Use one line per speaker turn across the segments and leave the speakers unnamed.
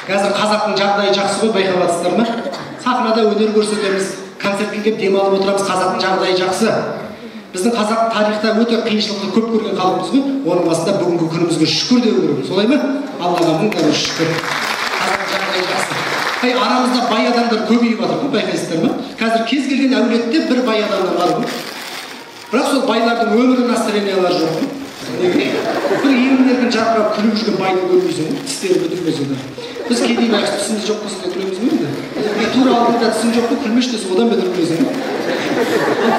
Қазір қазақтың жағдайы жақсы ғой, байқап жатсыздар ма? Сахнада өнер көрсетеміз, концертке келіп демалып отырамыз, қазақтың жағдайы жақсы. Біздің қазақ тарихта өте қиыншылықты көп көрген халықпыз ғой, оның басында бүгінгі күнімізге шүкір деу керек. Солай ма? Аллаға мың да шүкір. Қазақтың жағдайы жақсы. Арамызда бай адамдар көбейіп жатыр ғой, байқайсыздар ма? Қазір кез келген әулетте бір бай адамдар бар ғой. Бірақ сол байлардың өмірі настроениялары жоқ қой. Бір емін-еркін жарқырап күліп жүрген байды көрмейсің ғой, тістері бүтін болса да. Біз кедей байқыз тісіміз жоқ болса да күлеміз ғой енді. Тура алдыңда тісің жоқ қой, күлмеші десе одан бетер күлесің ғой.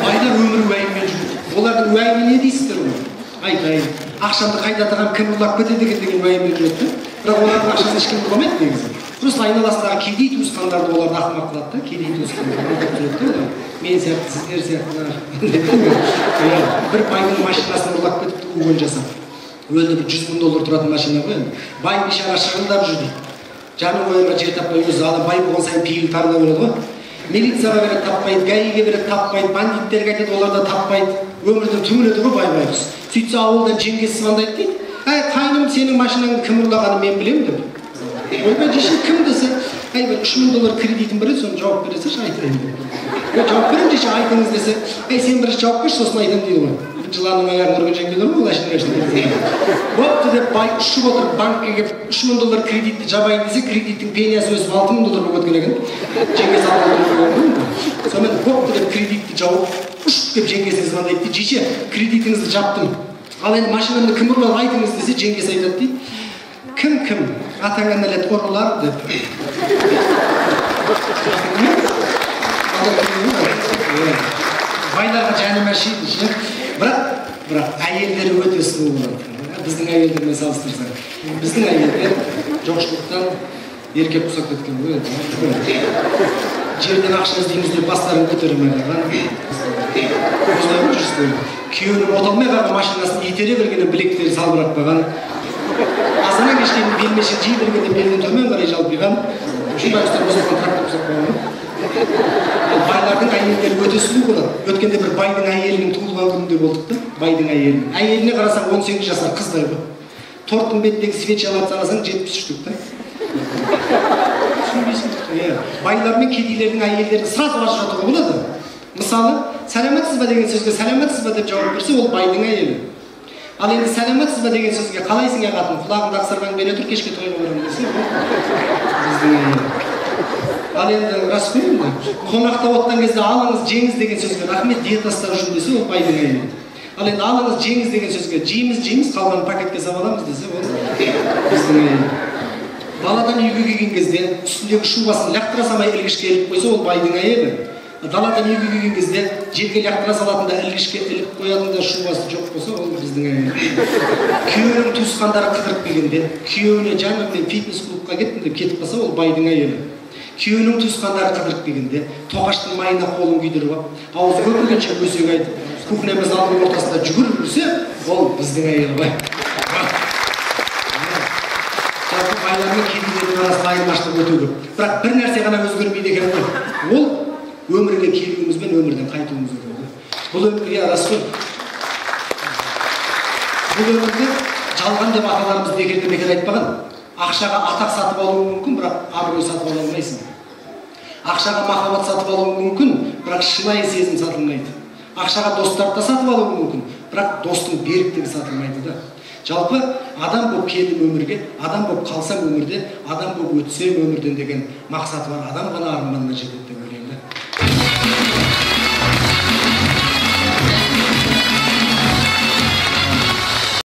Байлар өмірі уайыммен жүреді. Олардың уайымы не дейсіздер ғой? Айтайын, ақшамды қайда тығам, кім ұрлап кетеді екен деген уайыммен жүреді. Бірақ олардың ақшасын ешкім ұрламайды негізі. Просто айналасындағы кедей туысқандарды оларды ақымақ қылады да, кедей туысқандарды. Мен сияқты, сіздер сияқтылар. Бір байдың машинасын ұрлап кетіпті, угон жасап. Өлді, бір $100,000 тұратын машина ғой енді. Бай бейшара шығындап жүр дейді. Жанын қоярға жер таппай өзі алып, бай болған сайын пейіл тарыла береді ғой. Милицияға береді таппайды, гаиге береді таппайды, бандиттерге айтады, олар да таппайды. Өмірден түңіледі ғой бай-байғыз. Сөйтсе ауылдан жеңгесі звондайды дейді. Қайным, сенің машинаңды кім ұрлағанын мен білемін деп. Ойбай жешін кім десе, бір $3,000 кредитім бар еді, соны жауап бересінші, айтайын деп. Жауап берем жеше, айтыңыз десе, сен бірінші жауап берші, сосын айтам дейді ғой. Жыланың аяғын ұрған жеңгелер ме, олай шын. Бопты деп бай ұшып отырып банкке келіп $3,000 кредитті жабайын десе, кредиттің пениясы өсіп $6,000 болып өткен екен. Жеңгесі $6,000. Сонымен бопты деп кредитті жауып, ұшып кеп жеңгесіне звондайды, жеше, кредитіңізді жаптым. Ал енді машинамды кім ұрлады айтыңыз десе, жеңгесі айтады дейді. Кім? Атаңа нәлет ұрылар деп. Байларға жәнім әшейді ше. Бірақ әйелдері өте сұлу болады. Біздің әйелдермен салыстырсақ. Біздің әйелдер жоқшылықтан еркек құсап кеткен ғой. Жерден ақша іздейміз деп бастарын көтермей қалған. Күйеуінің оталмай қалған машинасын итере бергенде білектері салбырап қалған. Азаннан кешкен белмеші жей бергенде белден төмен қарай жалпиған. Шындай ұстар мұсылған трактор құсап қалған. Байлардың әйелдері өте сұлу болады. Өткенде бір байдың әйелінің туылған күнінде болдық та, байдың әйелінің. Әйеліне қарасаң 18 жасар қыздай ғой. Торттың бетіндегі свечаларды санасаң 73-тік та. Байлар мен кедейлердің әйелдерін сразу ажыратуға болады. Мысалы, сәлеметсіз ба деген сөзге сәлеметсіз ба деп жауап берсе, ол байдың әйелі. Ал енді сәлеметсіз ба деген сөзге қалайсың қатын, құлағыңды ақсарған бере тұр, кешке тойға барамын десе, біздің әйелі. Ал енді рас қой енді, қонақта отқан кезде алыңыз, жеңіз деген сөзге рахмет диета ұстап жүрмін десе, ол байдың әйелі. Ал енді алыңыз, жеңіз деген сөзге жейміз, қалған пакетке салып аламыз десе, ол біздің әйелі. Даладан үйге келген кезде үстіндегі шубасын лақтыра салмай ілгішке іліп қойса, ол байдың әйелі. Даладан үйге келген кезде жерге лақтыра салатында ілгішке іліп қоятында шубасы жоқ болса, ол біздің әйелі. Күйеуінің туысқандары қыдырып келгенде, күйеуіне жаным мен фитнес-клубқа кеттім деп кетіп қалса, ол байдың әйелі. Күйеуінің туысқандары қыдырып келгенде, тоқаштың майына қолын күйдіріп алып, аузы көпіргенше өсек айтып, кухнямыз алдың ортасында жүгіріп жүрсе, ол біздің әйелі ғой. Жалпы байлар мен кедейлердің арасында айырмашылық өте көп. Бірақ бір нәрсе ғана өзгермейді екен ғой. Ол өмірге келуіміз бен өмірден қайтуымыз керек. Бұл өмірге рас қой. Бұл өмірде жалған деп аталарымыз бекер айтпаған. Ақшаға атақ сатып алуы мүмкін, бірақ абырой сатып ала алмайсың. Ақшаға махаббат сатып алуы мүмкін, бірақ шынайы сезім сатылмайды. Ақшаға достарды да сатып алуы мүмкін, бірақ достың беріктігі сатылмайды да. Жалпы адам болып келдім өмірге, адам болып қалсам өмірде, адам болып өтсем өмірден деген мақсаты бар. Адам ғана арманына жетеді деп ойлаймын да.